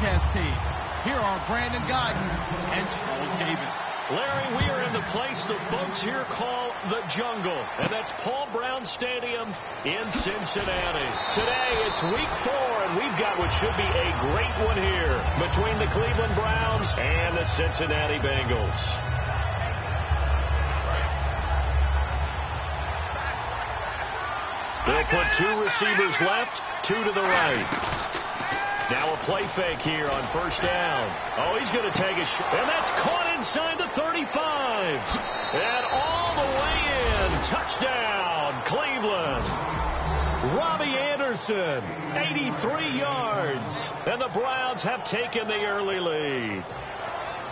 broadcast team. Here are Brandon Guyton and Charles Davis. Larry, we are in the place the folks here call the jungle, and that's Paul Brown Stadium in Cincinnati. Today, it's week 4, and we've got what should be a great one here between the Cleveland Browns and the Cincinnati Bengals. They'll put 2 receivers left, 2 to the right. Now a play fake here on first down. Oh, he's going to take a shot. And that's caught inside the 35. And all the way in. Touchdown, Cleveland. Robbie Anderson, 83 yards. And the Browns have taken the early lead.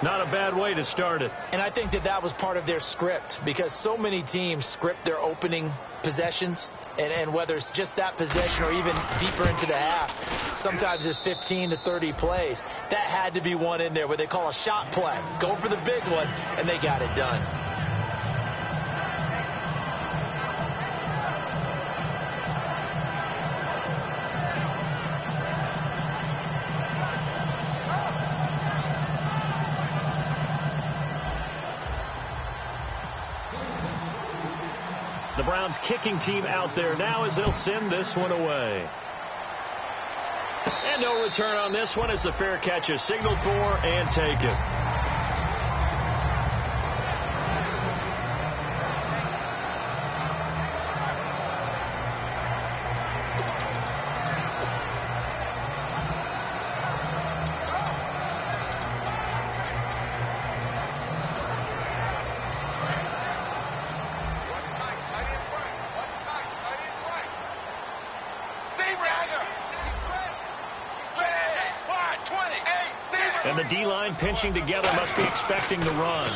Not a bad way to start it. And I think that was part of their script, because so many teams script their opening possessions. And whether it's just that possession or even deeper into the half, sometimes it's 15 to 30 plays. That had to be one in there where they call a shot play. Go for the big one, and they got it done. The Browns kicking team out there now as they'll send this one away. And no return on this one as the fair catch is signaled for and taken. And the D-line pinching together must be expecting the run.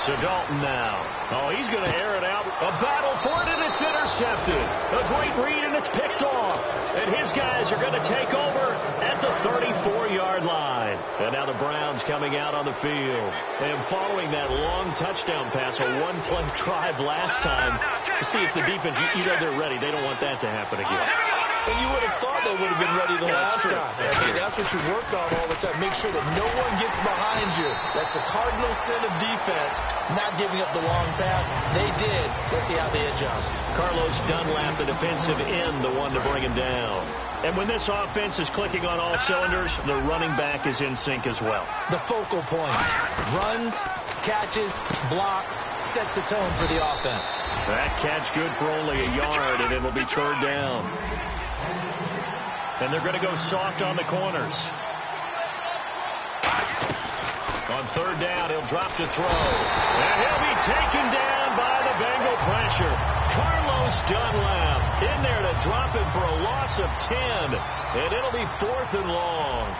So Dalton now. Oh, he's going to air it out. A battle for it, and it's intercepted. A great read, and it's picked off. And his guys are going to take over at the 34-yard line. And now the Browns coming out on the field. And following that long touchdown pass, a one-play drive last time, to see if the defense, you know they're ready. They don't want that to happen again. And you would have thought they would have been ready the last time. That's what you work on all the time. Make sure that no one gets behind you. That's the cardinal sin of defense, not giving up the long pass. They did. Let's see how they adjust. Carlos Dunlap, the defensive end, the one to bring him down. And when this offense is clicking on all cylinders, the running back is in sync as well. The focal point. Runs, catches, blocks, sets the tone for the offense. That catch good for only a yard, and it'll be third down. And they're going to go soft on the corners. On third down, he'll drop to throw. And he'll be taken down by the Bengal pressure. Carlos Dunlap in there to drop him for a loss of 10. And it'll be 4th and long.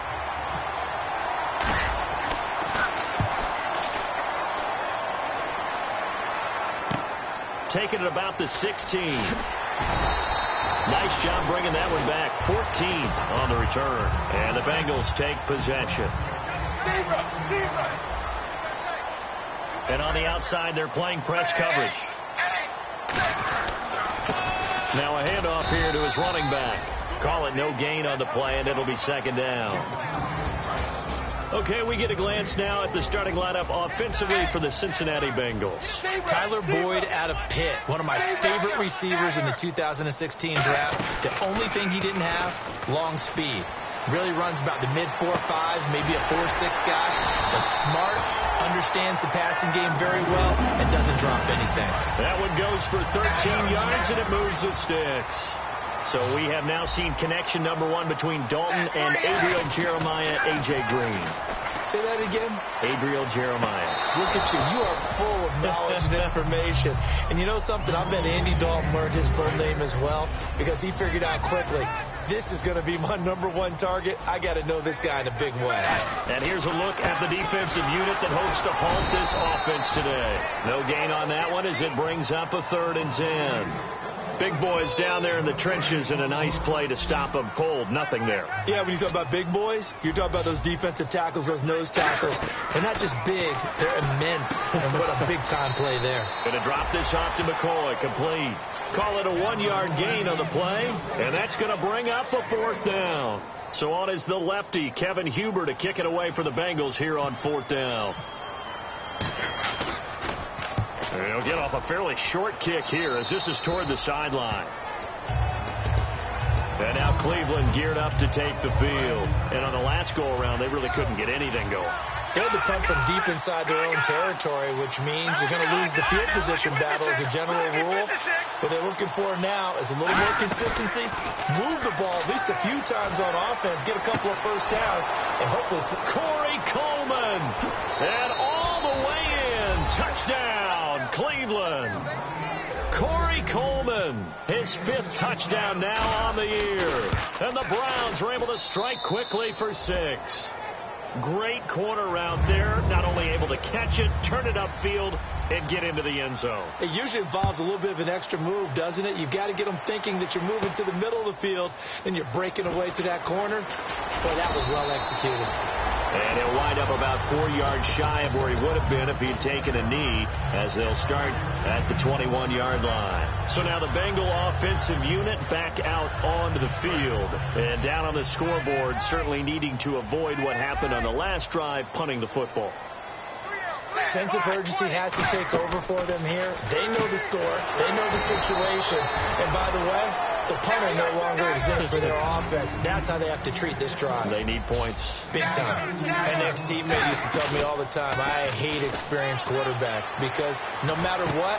Taking it about the 16. Nice job bringing that one back. 14 on the return. And the Bengals take possession. And on the outside, they're playing press coverage. Now a handoff here to his running back. Call it no gain on the play, and it'll be second down. Okay, we get a glance now at the starting lineup offensively for the Cincinnati Bengals. Tyler Boyd out of Pitt, one of my favorite receivers in the 2016 draft. The only thing he didn't have, long speed. Really runs about the mid-4.5s, maybe a 4.6 guy, but smart, understands the passing game very well, and doesn't drop anything. That one goes for 13 yards, and it moves the sticks. So we have now seen connection number 1 between Dalton and Adriel Jeremiah, A.J. Green. Say that again? Adriel Jeremiah. Look at you. You are full of knowledge and information. And you know something? I bet Andy Dalton learned his full name as well, because he figured out quickly, this is going to be my number 1 target. I got to know this guy in a big way. And here's a look at the defensive unit that hopes to halt this offense today. No gain on that one as it brings up a 3rd and 10. Big boys down there in the trenches and a nice play to stop them cold. Nothing there. Yeah, when you talk about big boys, you're talking about those defensive tackles, those nose tackles. They're not just big, they're immense. And what a big-time play there. Going to drop this off to McCoy. Complete. Call it a 1-yard gain on the play, and that's going to bring up a 4th down. So on is the lefty, Kevin Huber, to kick it away for the Bengals here on 4th down. He'll get off a fairly short kick here as this is toward the sideline. And now Cleveland geared up to take the field. And on the last go-around, they really couldn't get anything going. They had to punt from deep inside their own territory, which means you're going to lose the field position battle as a general rule. What they're looking for now is a little more consistency, move the ball at least a few times on offense, get a couple of first downs, and hopefully Corey Coleman. And all the way in. Touchdown, Cleveland. Corey Coleman, his 5th touchdown now on the year. And the Browns are able to strike quickly for 6. Great corner route there, not only able to catch it, turn it upfield, and get into the end zone. It usually involves a little bit of an extra move, doesn't it? You've got to get them thinking that you're moving to the middle of the field, and you're breaking away to that corner. Boy, that was well executed. And he'll wind up about 4 yards shy of where he would have been if he'd taken a knee, as they'll start at the 21-yard line. So now the Bengal offensive unit back out onto the field. And down on the scoreboard, certainly needing to avoid what happened on the last drive, punting the football. Sense of urgency has to take over for them here. They know the score. They know the situation. And by the way, the punter no longer exists for their offense. That's how they have to treat this drive. They need points. Big time. An ex-teammate used to tell me all the time, I hate experienced quarterbacks because no matter what,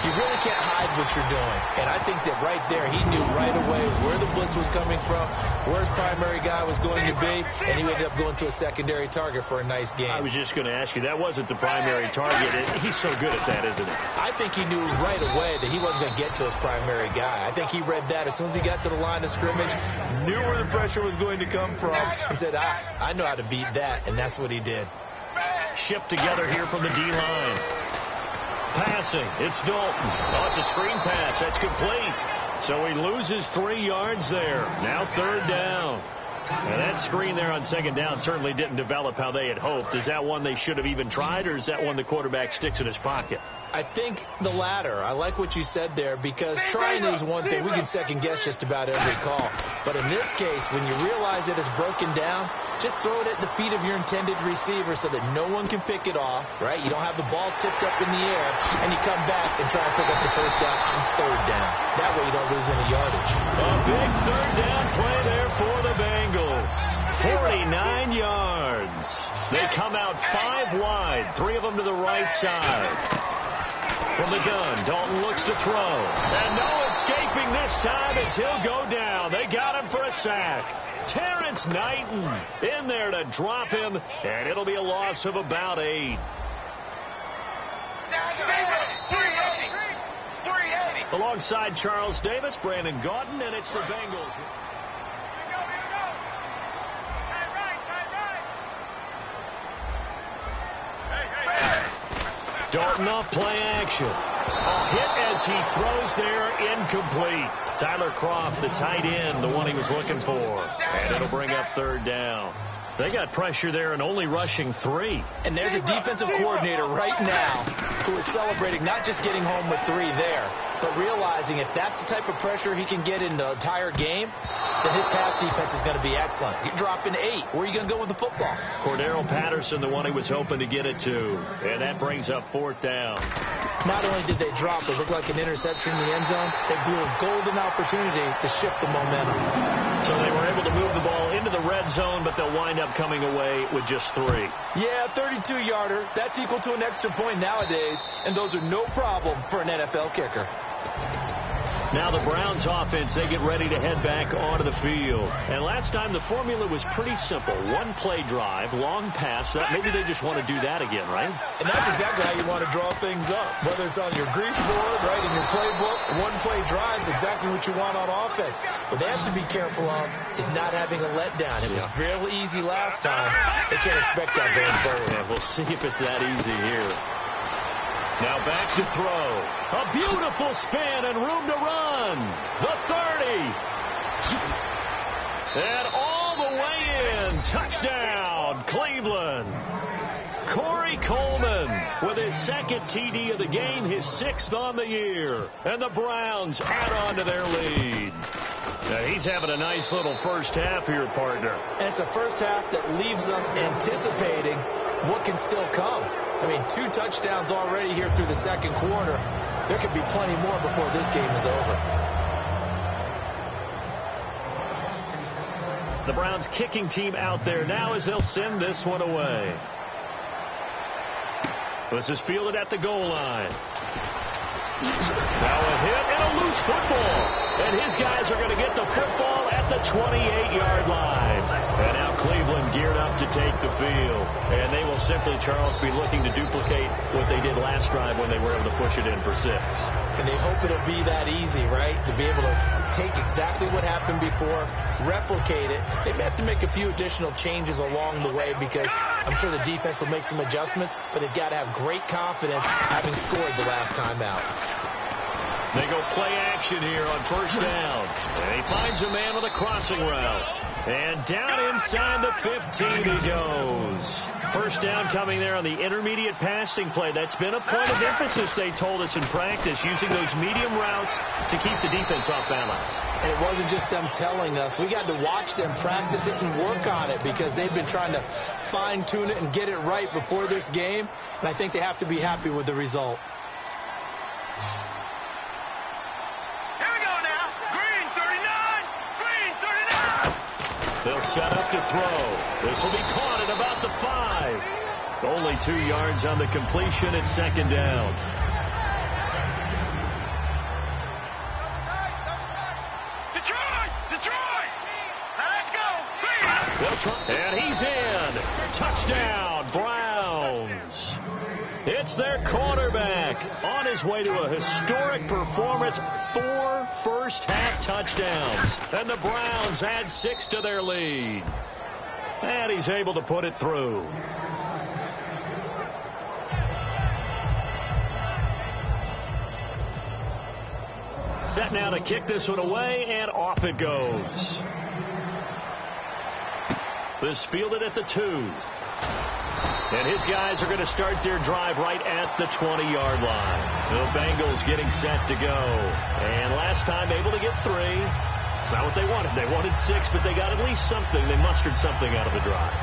you really can't hide what you're doing. And I think that right there, he knew right away where the blitz was coming from, where his primary guy was going to be, and he ended up going to a secondary target for a nice game. I was just going to ask you, that wasn't the primary target. He's so good at that, isn't he? I think he knew right away that he wasn't going to get to his primary guy. I think he read that as soon as he got to the line of scrimmage, knew where the pressure was going to come from, and said, I know how to beat that, and that's what he did. Shift together here from the D-line. Passing, it's Dalton. Oh, it's a screen pass. That's complete. So he loses 3 yards there. Now 3rd down. And that screen there on 2nd down certainly didn't develop how they had hoped. Is that one they should have even tried, or is that one the quarterback sticks in his pocket? I think the latter. I like what you said there, because trying is one thing. We can second-guess just about every call. But in this case, when you realize it is broken down, just throw it at the feet of your intended receiver so that no one can pick it off, right? You don't have the ball tipped up in the air, and you come back and try and pick up the first down on 3rd down. That way you don't lose any yardage. A big 3rd down play there for the Bengals. 49 yards. They come out 5 wide, 3 of them to the right side. From the gun, Dalton looks to throw. And no escaping this time as he'll go down. They got him for a sack. Terrence Knighton in there to drop him, and it'll be a loss of about 8. Alongside Charles Davis, Brandon Gaudin, and it's the Bengals. Dalton off play action. A hit as he throws there, incomplete. Tyler Kroft, the tight end, the one he was looking for. And it'll bring up 3rd down. They got pressure there and only rushing 3. And there's a defensive coordinator right now who is celebrating not just getting home with 3 there, but realizing if that's the type of pressure he can get in the entire game, then his pass defense is going to be excellent. You're dropping 8. Where are you going to go with the football? Cordero Patterson, the one he was hoping to get it to. And that brings up 4th down. Not only did they drop what looked like an interception in the end zone, they blew a golden opportunity to shift the momentum. So they were able to move the ball into the red zone, but they'll wind up coming away with just 3. Yeah, 32-yarder. That's equal to an extra point nowadays, and those are no problem for an NFL kicker. Now the Browns offense, they get ready to head back onto the field. And last time the formula was pretty simple. 1-play drive, long pass. Maybe they just want to do that again, right? And that's exactly how you want to draw things up. Whether it's on your grease board, right, in your playbook, 1-play drive is exactly what you want on offense. What they have to be careful of is not having a letdown. It was fairly easy last time. They can't expect that going forward. Yeah, we'll see if it's that easy here. Now back to throw. A beautiful spin and room to run. The 30. And all the way in. Touchdown, Cleveland. Corey Coleman with his second TD of the game, his 6th on the year. And the Browns add on to their lead. Now he's having a nice little first half here, partner. And it's a first half that leaves us anticipating what can still come. I mean, 2 touchdowns already here through the second quarter. There could be plenty more before this game is over. The Browns kicking team out there now as they'll send this one away. This is fielded at the goal line. Now a hit and a loose football. And his guys are going to get the football at the 28-yard line. And now Cleveland geared up to take the field. And they will simply, Charles, be looking to duplicate what they did last drive when they were able to push it in for 6. And they hope it'll be that easy, right? To be able to take exactly what happened before, replicate it. They may have to make a few additional changes along the way because I'm sure the defense will make some adjustments, but they've got to have great confidence having scored the last time out. They go play action here on first down. And he finds a man with a crossing route. And down inside the 15 he goes. First down coming there on the intermediate passing play. That's been a point of emphasis, they told us in practice, using those medium routes to keep the defense off balance. And it wasn't just them telling us. We got to watch them practice it and work on it because they've been trying to fine-tune it and get it right before this game. And I think they have to be happy with the result. They'll set up to throw. This will be caught at about the 5. Only 2 yards on the completion at second down. Detroit! Now let's go! And he's in. Touchdown, Browns. It's their quarterback on his way to a historic performance. 4 first-half touchdowns. And the Browns add 6 to their lead. And he's able to put it through. Set now to kick this one away, and off it goes. This fielded at the 2. And his guys are going to start their drive right at the 20-yard line. The Bengals getting set to go. And last time able to get 3. It's not what they wanted. They wanted 6, but they got at least something. They mustered something out of the drive.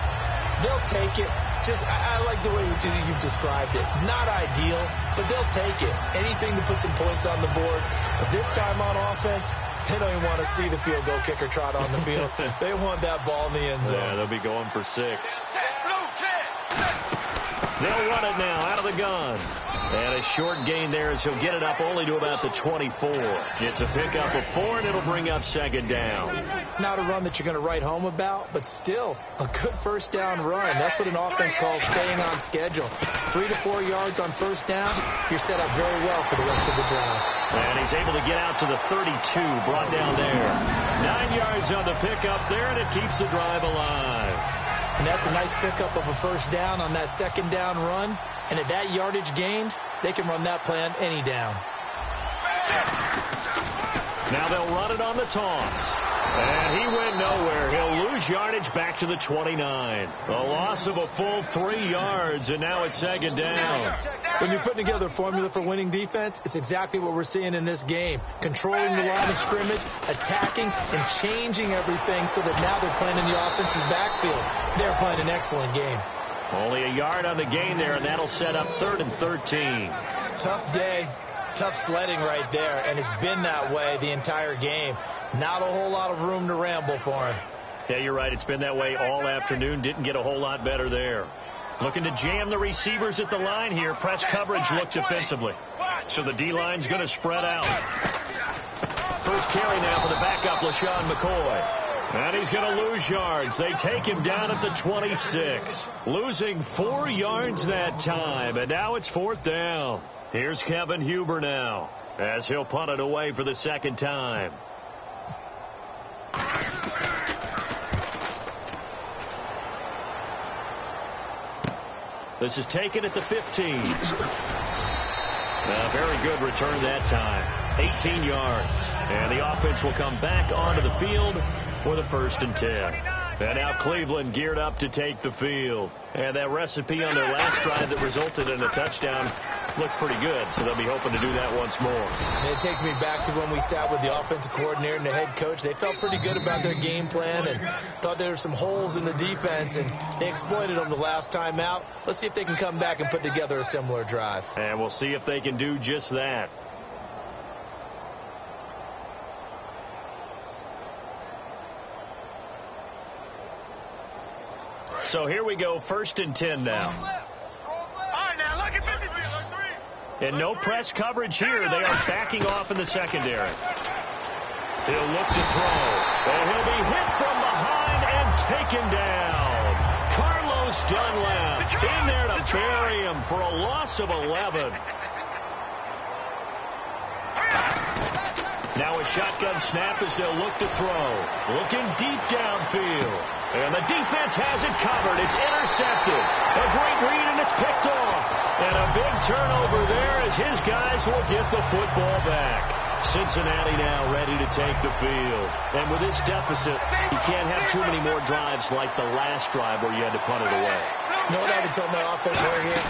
They'll take it. I like the way you've described it. Not ideal, but they'll take it. Anything to put some points on the board. But this time on offense, they don't even want to see the field goal kicker trot on the field. They want that ball in the end zone. Yeah, they'll be going for 6. They'll run it now out of the gun. And a short gain there as he'll get it up only to about the 24. It's a pickup of 4, and it'll bring up second down. Not a run that you're going to write home about, but still a good first down run. That's what an offense calls staying on schedule. 3 to 4 yards on first down, you're set up very well for the rest of the drive. And he's able to get out to the 32, brought down there. 9 yards on the pickup there, and it keeps the drive alive. And that's a nice pickup of a first down on that second down run. And at that yardage gained, they can run that play on any down. Now they'll run it on the toss. And he went nowhere. He'll lose yardage back to the 29. A loss of a full 3 yards, and now it's second down. When you're putting together a formula for winning defense, it's exactly what we're seeing in this game. Controlling the line of scrimmage, attacking, and changing everything so that now they're playing in the offense's backfield. They're playing an excellent game. Only a yard on the gain there, and that'll set up 3rd and 13. Tough day. Tough sledding right there, and it's been that way the entire game. Not a whole lot of room to ramble for him. Yeah, you're right. It's been that way all afternoon. Didn't get a whole lot better there. Looking to jam the receivers at the line here. Press coverage look defensively. So the D-line's going to spread out. First carry now for the backup, LaShawn McCoy. And he's going to lose yards. They take him down at the 26. Losing 4 yards that time, and now it's 4th down. Here's Kevin Huber now as he'll punt it away for the second time. This is taken at the 15. A very good return that time. 18 yards. And the offense will come back onto the field for the 1st and 10. And now Cleveland geared up to take the field. And that recipe on their last drive that resulted in a touchdown looked pretty good, so they'll be hoping to do that once more. And it takes me back to when we sat with the offensive coordinator and the head coach. They felt pretty good about their game plan and thought there were some holes in the defense, and they exploited them the last time out. Let's see if they can come back and put together a similar drive. And we'll see if they can do just that. So here we go, 1st and 10 now. And no press coverage here. They are backing off in the secondary. He'll look to throw. And he'll be hit from behind and taken down. Carlos Dunlap in there to bury him for a loss of 11. Now a shotgun snap as they'll look to throw. Looking deep downfield. And the defense has it covered. It's intercepted. A great read, and it's picked off. And a big turnover there as his guys will get the football back. Cincinnati now ready to take the field. And with this deficit, you can't have too many more drives like the last drive where you had to punt it away. You know what I would tell my offense right here?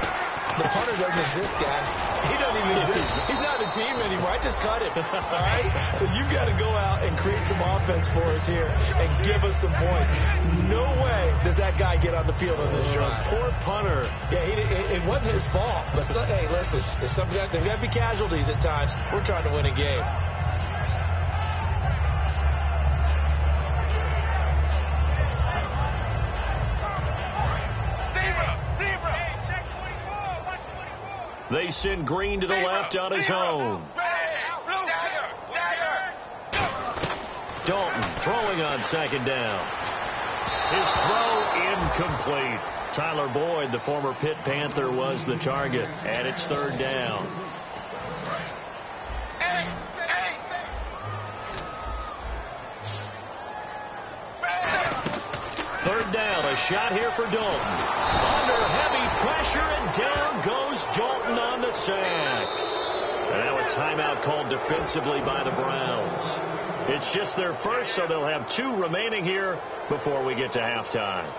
The punter doesn't exist, guys. He doesn't even exist. He's not a team anymore. I just cut him. All right? So you've got to go out and create some offense for us here and give us some points. No way does that guy get on the field on this drive. Poor punter. Yeah, it wasn't his fault. But hey, listen, there's got to be casualties at times. We're trying to win a game. They send Green to the left on his own. Dalton throwing on 2nd down. His throw incomplete. Tyler Boyd, the former Pitt Panther, was the target. And it's 3rd down. Third down, a shot here for Dalton. Under heavy pressure, and down goes Dalton on the sack. And now a timeout called defensively by the Browns. It's just their first, so they'll have 2 remaining here before we get to halftime.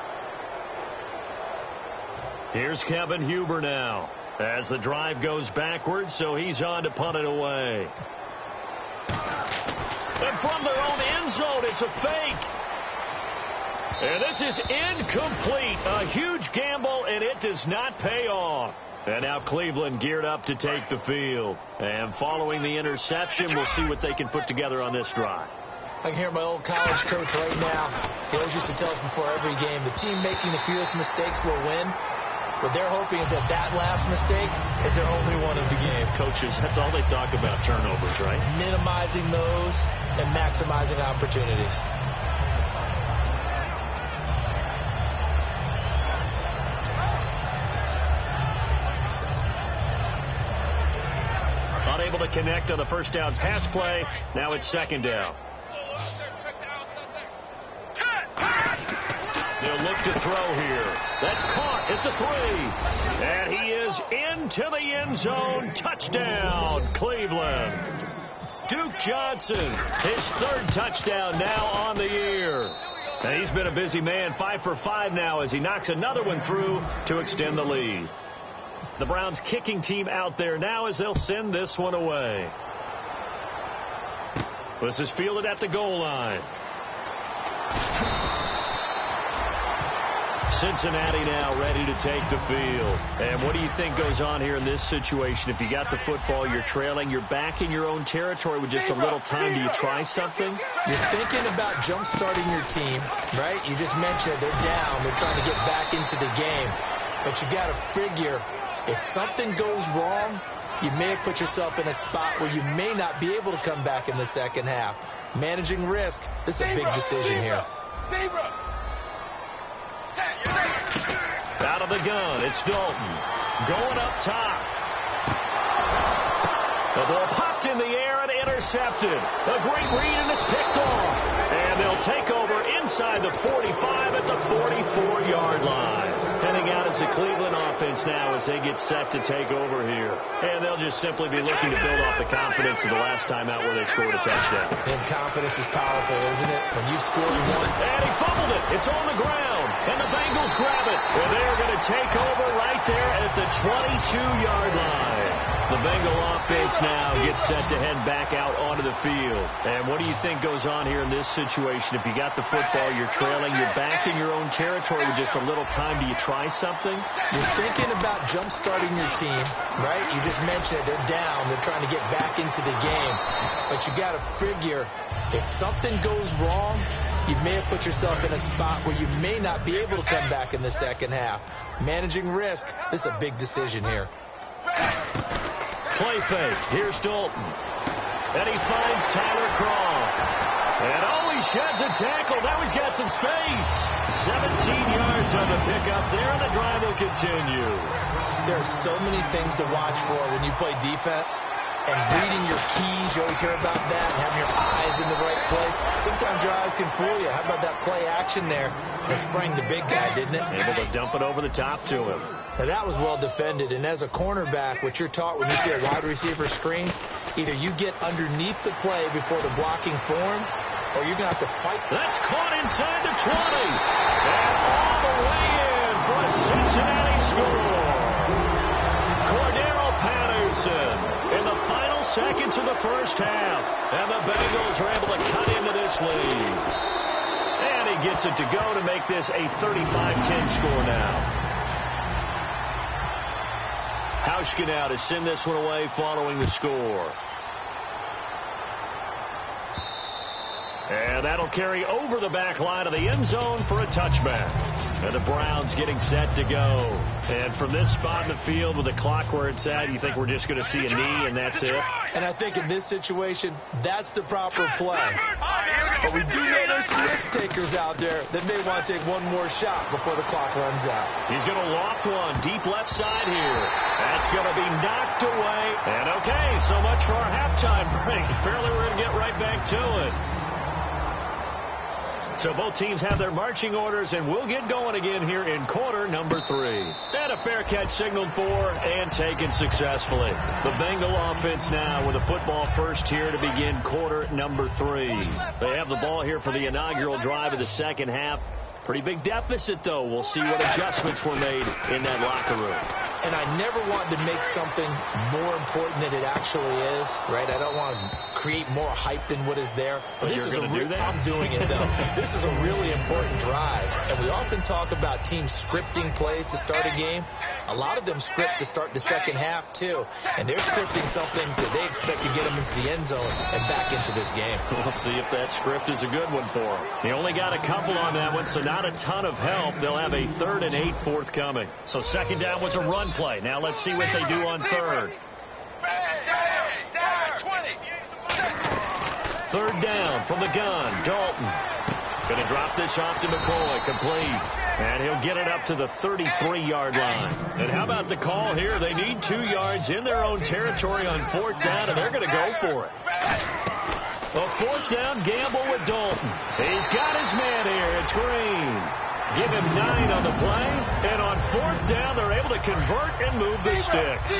Here's Kevin Huber now as the drive goes backwards, so he's on to punt it away. And from their own end zone, it's a fake. And this is incomplete. A huge gamble, and it does not pay off. And now Cleveland geared up to take the field. And following the interception, we'll see what they can put together on this drive. I can hear my old college coach right now. He always used to tell us before every game, the team making the fewest mistakes will win. What they're hoping is that last mistake is their only one of the game. Coaches, that's all they talk about, turnovers, right? Minimizing those and maximizing opportunities. Unable to connect on the first down pass play. Now it's 2nd down. They'll look to throw here. That's caught at the 3. And he is into the end zone. Touchdown, Cleveland. Duke Johnson, his 3rd touchdown now on the year. And he's been a busy man, 5 for 5 now as he knocks another one through to extend the lead. The Browns kicking team out there now as they'll send this one away. This is fielded at the goal line. Cincinnati now ready to take the field. And what do you think goes on here in this situation? If you got the football, you're trailing, you're back in your own territory with just a little time. Do you try something? You're thinking about jump-starting your team, right? You just mentioned they're down. They're trying to get back into the game. But you got to figure, if something goes wrong, you may have put yourself in a spot where you may not be able to come back in the second half. Managing risk, this is a big decision here. Out of the gun, it's Dalton. Going up top. The ball popped in the air and intercepted. A great read, and it's picked off. And they'll take over inside the 45 at the 44-yard line. Heading out as the Cleveland offense now as they get set to take over here. And they'll just simply be looking to build off the confidence of the last time out where they scored a touchdown. And confidence is powerful, isn't it? When you've scored one. And he fumbled it. It's on the ground. And the Bengals grab it. Well, they're going to take over right there at the 22-yard line. The Bengal offense now gets set to head back out onto the field. And what do you think goes on here in this situation? If you got the football, you're trailing, you're back in your own territory with just a little time. Do you try something? You're thinking about jump-starting your team, right? You just mentioned it. They're down. They're trying to get back into the game. But you got to figure if something goes wrong, you may have put yourself in a spot where you may not be able to come back in the second half. Managing risk, this is a big decision here. Play fake. Here's Dalton. And he finds Tyler Croft. And he sheds a tackle. Now he's got some space. 17 yards on the pickup there, and the drive will continue. There are so many things to watch for when you play defense. And reading your keys, you always hear about that, and having your eyes in the right place. Sometimes your eyes can fool you. How about that play action there? It sprang the big guy, didn't it? Able to dump it over the top to him. Now, that was well defended. And as a cornerback, what you're taught when you see a wide receiver screen, either you get underneath the play before the blocking forms, or you're going to have to fight. That's caught inside the 20. And all the way in for a Cincinnati score. Cordero Patterson in the final seconds of the first half. And the Bengals are able to cut into this lead. And he gets it to go to make this a 35-10 score now. Hauschka now to send this one away following the score. And that'll carry over the back line of the end zone for a touchback. And the Browns getting set to go. And from this spot in the field with the clock where it's at, you think we're just going to see a knee and that's it? And I think in this situation, that's the proper play. But we do know there's some risk takers out there that may want to take one more shot before the clock runs out. He's going to loft one deep left side here. That's going to be knocked away. And okay, so much for our halftime break. Apparently we're going to get right back to it. So both teams have their marching orders, and we'll get going again here in quarter number 3. And a fair catch signaled for and taken successfully. The Bengal offense now with a football first here to begin quarter number 3. They have the ball here for the inaugural drive of the second half. Pretty big deficit, though. We'll see what adjustments were made in that locker room. And I never want to make something more important than it actually is, right? I don't want to create more hype than what is there. But this is going to do that? I'm doing it, though. This is a really important drive. And we often talk about teams scripting plays to start a game. A lot of them script to start the second half, too. And they're scripting something that they expect to get them into the end zone and back into this game. We'll see if that script is a good one for them. They only got a couple on that one, so not a ton of help. They'll have a 3rd and 8 forthcoming. So second down was a run play. Now let's see what they do on third. 3rd down from the gun. Dalton going to drop this off to McCoy. Complete. And he'll get it up to the 33-yard line. And how about the call here? They need 2 yards in their own territory on 4th down, and they're going to go for it. A 4th down gamble with Dalton. He's got his man here. It's Green. Give him 9 on the play, and on 4th down, they're able to convert and move the sticks.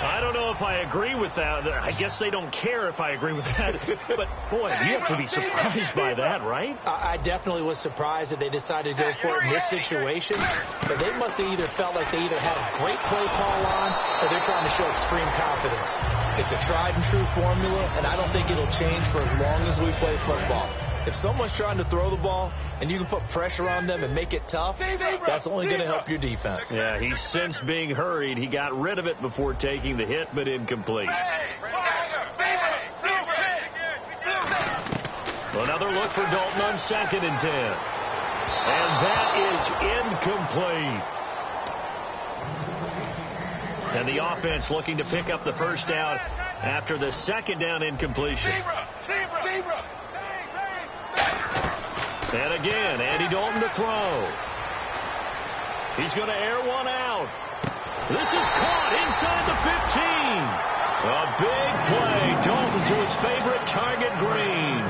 I don't know if I agree with that. I guess they don't care if I agree with that. But, boy, you have to be surprised by that, right? I definitely was surprised that they decided to go for it in this situation. But they must have either felt like they either had a great play call on, or they're trying to show extreme confidence. It's a tried-and-true formula, and I don't think it'll change for as long as we play football. If someone's trying to throw the ball and you can put pressure on them and make it tough, that's only going to help your defense. Yeah, he's since being hurried. He got rid of it before taking the hit, but incomplete. Another look for Dalton on 2nd and 10. And that is incomplete. And the offense looking to pick up the first down after the 2nd down incompletion. And again, Andy Dalton to throw. He's going to air one out. This is caught inside the 15. A big play. Dalton to his favorite target, Green.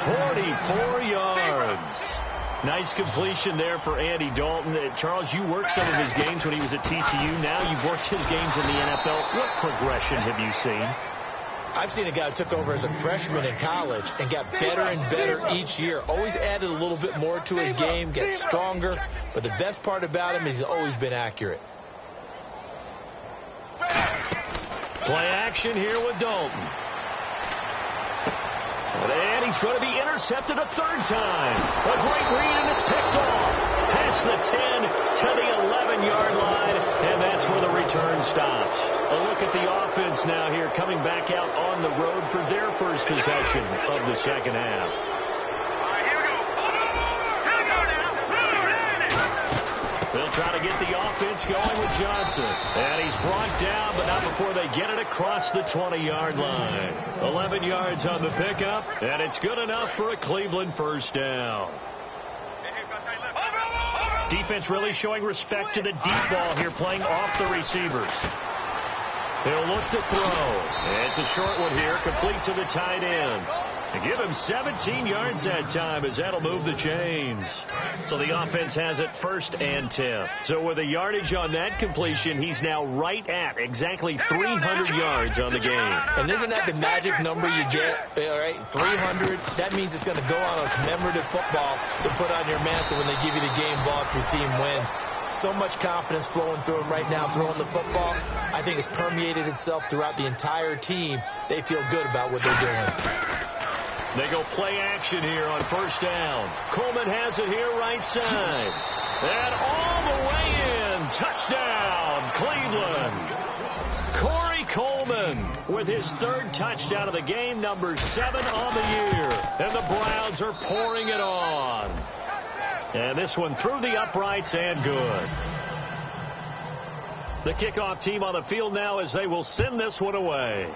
44 yards. Nice completion there for Andy Dalton. Charles, you worked some of his games when he was at TCU. Now you've worked his games in the NFL. What progression have you seen? I've seen a guy who took over as a freshman in college and got better and better each year. Always added a little bit more to his game, gets stronger. But the best part about him is he's always been accurate. Play action here with Dalton. And he's going to be intercepted a third time. A great read, and it's picked off. Past the 10 to the 11-yard line, and that's where the return stops. A look at the offense now here, coming back out on the road for their first possession of the second half. They'll try to get the offense going with Johnson. And he's brought down, but not before they get it across the 20-yard line. 11 yards on the pickup, and it's good enough for a Cleveland first down. Defense really showing respect to the deep ball here, playing off the receivers. He'll look to throw. It's a short one here, complete to the tight end. And give him 17 yards that time, as that'll move the chains. So the offense has it 1st and 10. So with a yardage on that completion, he's now right at exactly 300 yards on the game. And isn't that the magic number you get? All right, 300. That means it's going to go on a commemorative football to put on your mantle when they give you the game ball if your team wins. So much confidence flowing through him right now, throwing the football. I think it's permeated itself throughout the entire team. They feel good about what they're doing. They go play action here on first down. Coleman has it here right side. And all the way in. Touchdown, Cleveland. Corey Coleman with his 3rd touchdown of the game, number 7 on the year. And the Browns are pouring it on. And this one through the uprights and good. The kickoff team on the field now as they will send this one away.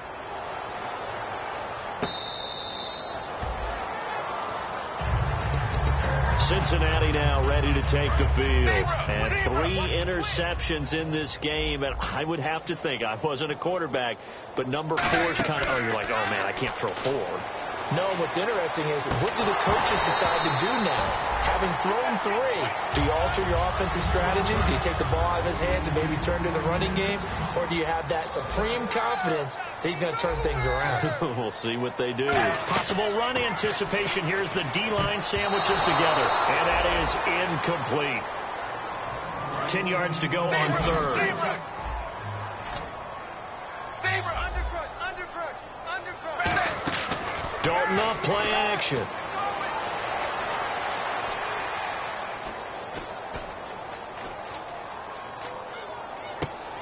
Cincinnati now ready to take the field. And 3 interceptions in this game. And I would have to think, I wasn't a quarterback, but number 4 is kind of, you're like, oh, man, I can't throw 4. No, what's interesting is, what do the coaches decide to do now? Having thrown 3, do you alter your offensive strategy? Do you take the ball out of his hands and maybe turn to the running game? Or do you have that supreme confidence that he's going to turn things around? We'll see what they do. Possible run anticipation. Here's the D-line sandwiches together. And that is incomplete. 10 yards to go on 3rd. Dalton off play action.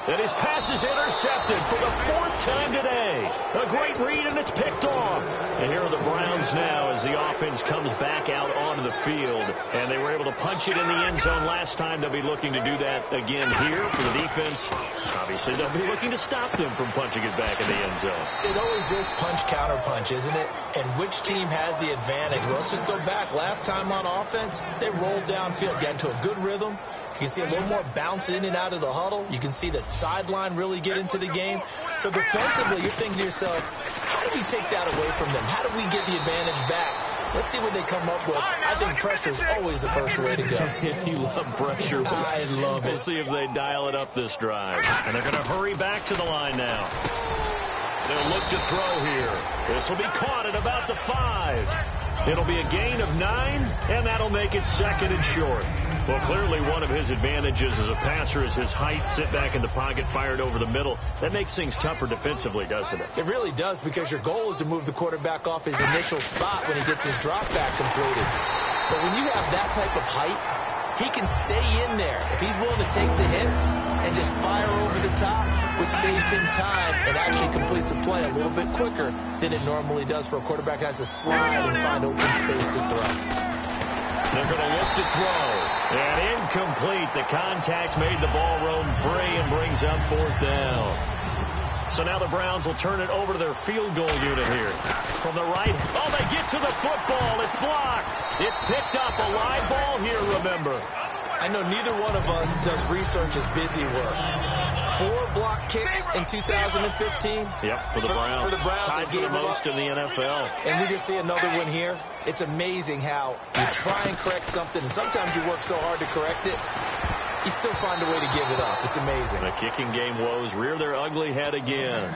And his pass is intercepted for the 4th time today. A great read, and it's picked off. And here are the Browns now as the offense comes back out onto the field. And they were able to punch it in the end zone last time. They'll be looking to do that again here for the defense. Obviously, they'll be looking to stop them from punching it back in the end zone. It always is punch-counter-punch, isn't it? And which team has the advantage? Well, let's just go back. Last time on offense, they rolled downfield, got into a good rhythm. You can see a little more bounce in and out of the huddle. You can see the sideline really get into the game. So defensively, you're thinking to yourself, how do we take that away from them? How do we get the advantage back? Let's see what they come up with. I think pressure is always the first way to go. You love pressure. I love it. We'll see if they dial it up this drive. And they're going to hurry back to the line now. They'll look to throw here. This will be caught at about the 5. It'll be a gain of 9, and that'll make it 2nd and short. Well, clearly one of his advantages as a passer is his height, sit back in the pocket, fired over the middle. That makes things tougher defensively, doesn't it? It really does, because your goal is to move the quarterback off his initial spot when he gets his drop back completed. But when you have that type of height, he can stay in there. If he's willing to take the hits and just fire over the top, which saves him time and actually completes the play a little bit quicker than it normally does for a quarterback who has to slide and find open space to throw. They're going to look to throw. And incomplete. The contact made the ball roam free and brings up 4th down. So now the Browns will turn it over to their field goal unit here. From the right. Oh, they get to the football. It's blocked. It's picked up. A live ball here, remember. I know neither one of us does research as busy work. 4 block kicks in 2015. Yep, for the Browns. For the Browns. Tied for the most in the NFL. And we just see another one here. It's amazing how you try and correct something, and sometimes you work so hard to correct it, you still find a way to give it up. It's amazing. The kicking game woes rear their ugly head again.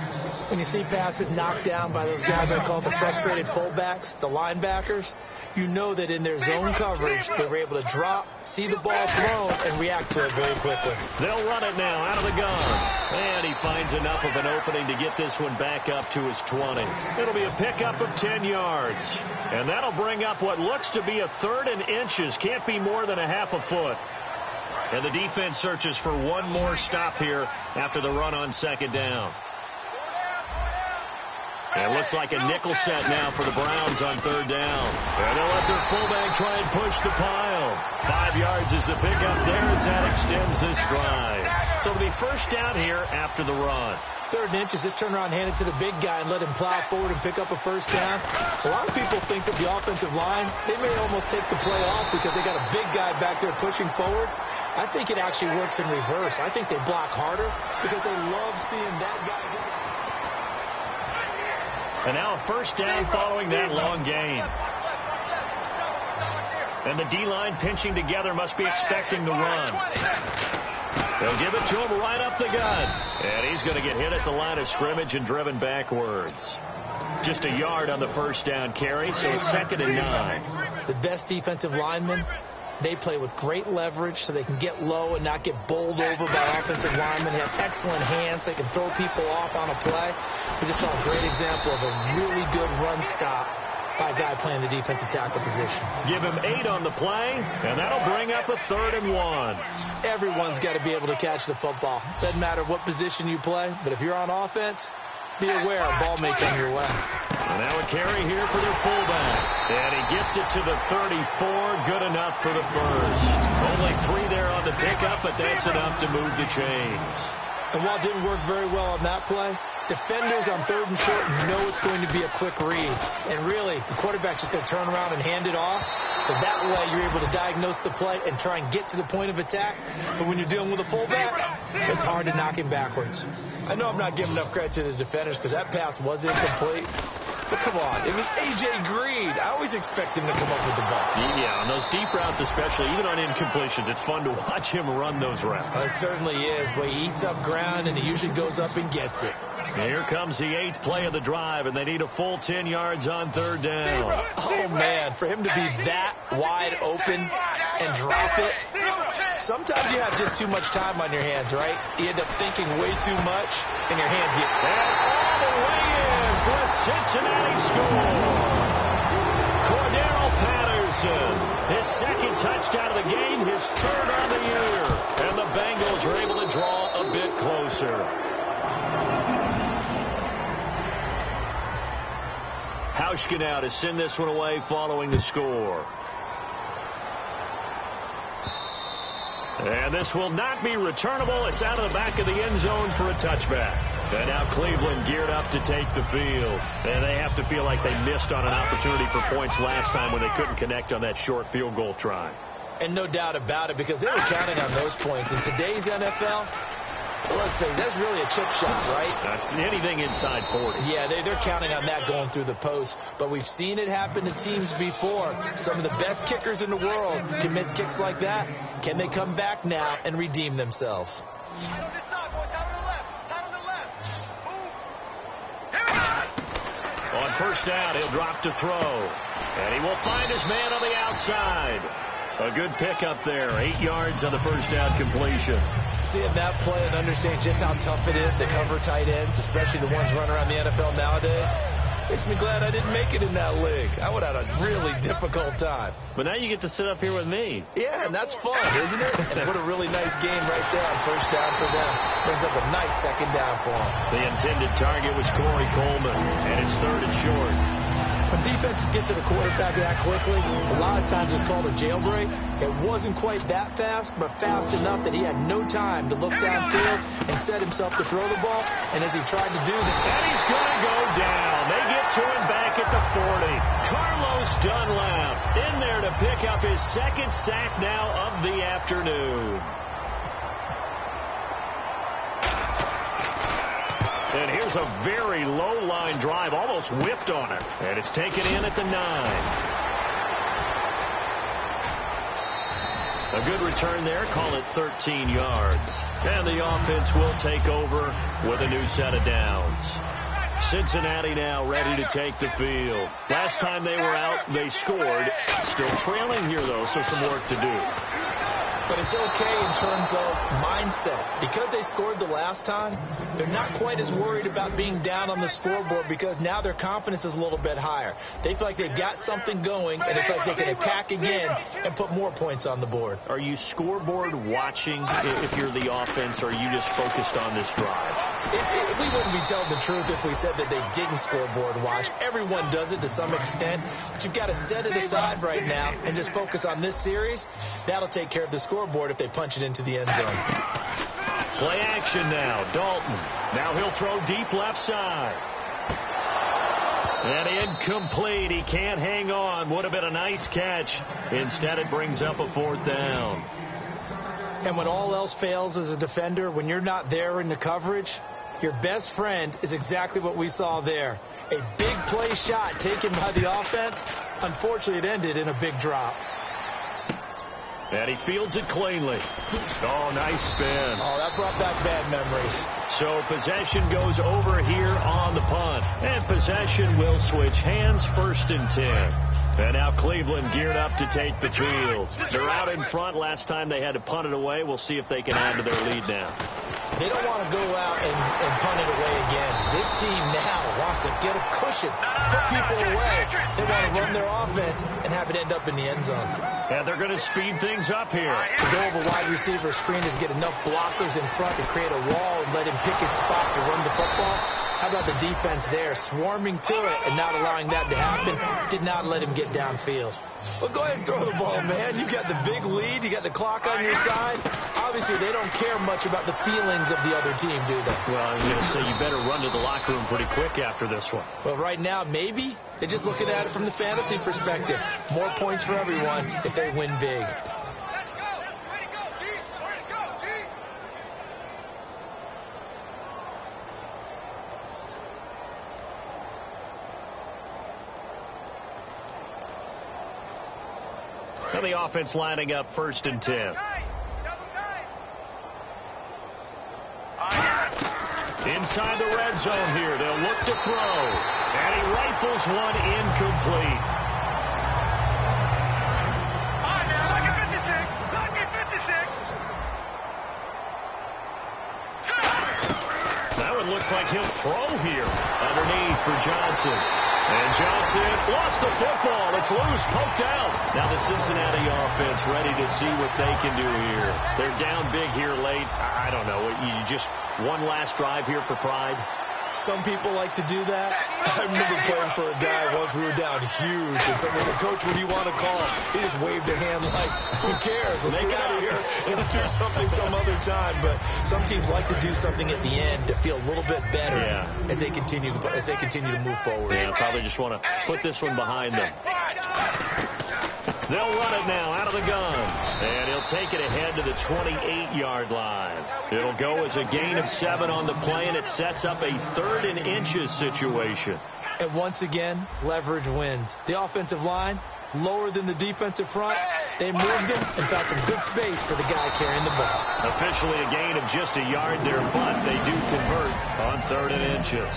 When you see passes knocked down by those guys I call the frustrated fullbacks, the linebackers, you know that in their zone coverage, they were able to drop, see the ball thrown, and react to it very quickly. They'll run it now out of the gun. And he finds enough of an opening to get this one back up to his 20. It'll be a pickup of 10 yards. And that'll bring up what looks to be a 3rd and inches. Can't be more than a half a foot. And the defense searches for one more stop here after the run on 2nd down. It looks like a nickel set now for the Browns on 3rd down. And they'll let their fullback try and push the pile. 5 yards is the pickup there as that extends this drive. So it'll be 1st down here after the run. 3rd and inches, just turn around, hand it to the big guy, and let him plow forward and pick up a 1st down. A lot of people think that the offensive line, they may almost take the play off because they got a big guy back there pushing forward. I think it actually works in reverse. I think they block harder because they love seeing that guy get. And now a 1st down following that long gain. And the D-line pinching together must be expecting the run. They'll give it to him right up the gut. And he's going to get hit at the line of scrimmage and driven backwards. Just a yard on the 1st down carry, so it's 2nd and 9. The best defensive linemen, they play with great leverage so they can get low and not get bowled over by offensive linemen. They have excellent hands. They can throw people off on a play. We just saw a great example of a really good run stop by a guy playing the defensive tackle position. Give him 8 on the play, and that'll bring up a 3rd and 1. Everyone's got to be able to catch the football. Doesn't matter what position you play, but if you're on offense, be aware a ball may come your way. And now a carry here for their fullback. And he gets it to the 34. Good enough for the 1st. Only 3 there on the pickup, but that's enough to move the chains. And while it didn't work very well on that play, defenders on 3rd and short know it's going to be a quick read. And really, the quarterback's just going to turn around and hand it off. So that way you're able to diagnose the play and try and get to the point of attack. But when you're dealing with a fullback, it's hard to knock him backwards. I know I'm not giving enough credit to the defenders because that pass was incomplete. But come on, it was A.J. Green. I always expect him to come up with the ball. Yeah, on those deep routes especially, even on incompletions, it's fun to watch him run those routes. It certainly is, but he eats up ground and he usually goes up and gets it. Here comes the 8th play of the drive, and they need a full 10 yards on 3rd down. Oh, man, for him to be that wide open and drop it, sometimes you have just too much time on your hands, right? You end up thinking way too much, and your hands get... And all the way in for a Cincinnati score. Cordero Patterson, his 2nd touchdown of the game, his 3rd on the year. And the Bengals are able to draw a bit closer. Hauschka now to send this one away following the score. And this will not be returnable. It's out of the back of the end zone for a touchback. And now Cleveland geared up to take the field. And they have to feel like they missed on an opportunity for points last time when they couldn't connect on that short field goal try. And no doubt about it, because they were counting on those points. In today's NFL, let's face it, that's really a chip shot, right? That's anything inside 40. Yeah, they're counting on that going through the post. But we've seen it happen to teams before. Some of the best kickers in the world can miss kicks like that. Can they come back now and redeem themselves? On 1st down, he'll drop to throw. And he will find his man on the outside. A good pickup there. 8 yards on the 1st down completion. Seeing that play and understanding just how tough it is to cover tight ends, especially the ones running around the NFL nowadays, makes me glad I didn't make it in that league. I would have had a really difficult time. But now you get to sit up here with me. Yeah, and that's fun, isn't it? And what a really nice game right there on 1st down for them. Brings up a nice 2nd down for them. The intended target was Corey Coleman, and it's 3rd and short. When defenses get to the quarterback that quickly, a lot of times it's called a jailbreak. It wasn't quite that fast, but fast enough that he had no time to look downfield and set himself to throw the ball. And as he tried to do that, and he's going to go down. They get to him back at the 40. Carlos Dunlap in there to pick up his second sack now of the afternoon. And here's a very low-line drive, almost whipped on it. And it's taken in at the 9. A good return there, call it 13 yards. And the offense will take over with a new set of downs. Cincinnati now ready to take the field. Last time they were out, they scored. Still trailing here, though, so some work to do. But it's okay in terms of mindset. Because they scored the last time, they're not quite as worried about being down on the scoreboard because now their confidence is a little bit higher. They feel like they've got something going, and they feel like they can attack again and put more points on the board. Are you scoreboard watching if you're the offense, or are you just focused on this drive? We wouldn't be telling the truth if we said that they didn't scoreboard watch. Everyone does it to some extent, but you've got to set it aside right now and just focus on this series. That'll take care of the scoreboard if they punch it into the end zone. Play action now. Dalton. Now he'll throw deep left side. And incomplete. He can't hang on. Would have been a nice catch. Instead, it brings up a 4th down. And when all else fails as a defender, when you're not there in the coverage, your best friend is exactly what we saw there. A big play shot taken by the offense. Unfortunately, it ended in a big drop. And he fields it cleanly. Oh, nice spin. Oh, that brought back bad memories. So possession goes over here on the punt. And possession will switch hands, 1st and 10. And now Cleveland geared up to take the field. They're out in front. Last time they had to punt it away. We'll see if they can add to their lead now. They don't want to go out and punt it away again. This team now wants to get a cushion, put people away. They want to run their offense and have it end up in the end zone. And they're going to speed things up here. To go over wide receiver screen is get enough blockers in front to create a wall and let him pick his spot to run the football. How about the defense there, swarming to it and not allowing that to happen? Did not let him get downfield. Well, go ahead and throw the ball, man. You got the big lead. You got the clock on your side. Obviously, they don't care much about the feelings of the other team, do they? Well, I'm going to say you better run to the locker room pretty quick after this one. Well, right now, maybe. They're just looking at it from the fantasy perspective. More points for everyone if they win big. And the offense lining up 1st and 10. Inside the red zone here. They'll look to throw. And he rifles one incomplete. That one looks like he'll throw here. Underneath for Johnson. And Johnson lost the football. It's loose, poked out. Now the Cincinnati offense ready to see what they can do here. They're down big here late. I don't know. You just one last drive here for pride? Some people like to do that. I remember playing for a guy once. We were down huge, and someone said, "Coach, what do you want to call?" He just waved a hand like, "Who cares? Let's get out of here and do something some other time." But some teams like to do something at the end to feel a little bit better as they continue to move forward. Yeah, probably just want to put this one behind them. They'll run it now out of the gun. And he'll take it ahead to the 28-yard line. It'll go as a gain of 7 on the play, and it sets up a 3rd and inches situation. And once again, leverage wins. The offensive line, lower than the defensive front. They moved him and found some good space for the guy carrying the ball. Officially a gain of just a yard there, but they do convert on 3rd and inches.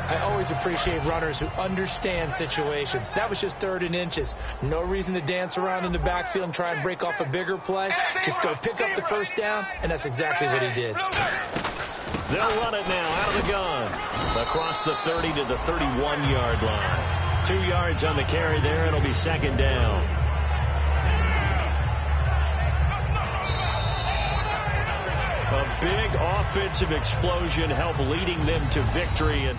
I always appreciate runners who understand situations. That was just 3rd and inches. No reason to dance around in the backfield and try and break off a bigger play. Just go pick up the 1st down, and that's exactly what he did. They'll run it now out of the gun. Across the 30 to the 31-yard line. 2 yards on the carry there. It'll be 2nd down. A big offensive explosion helped leading them to victory. And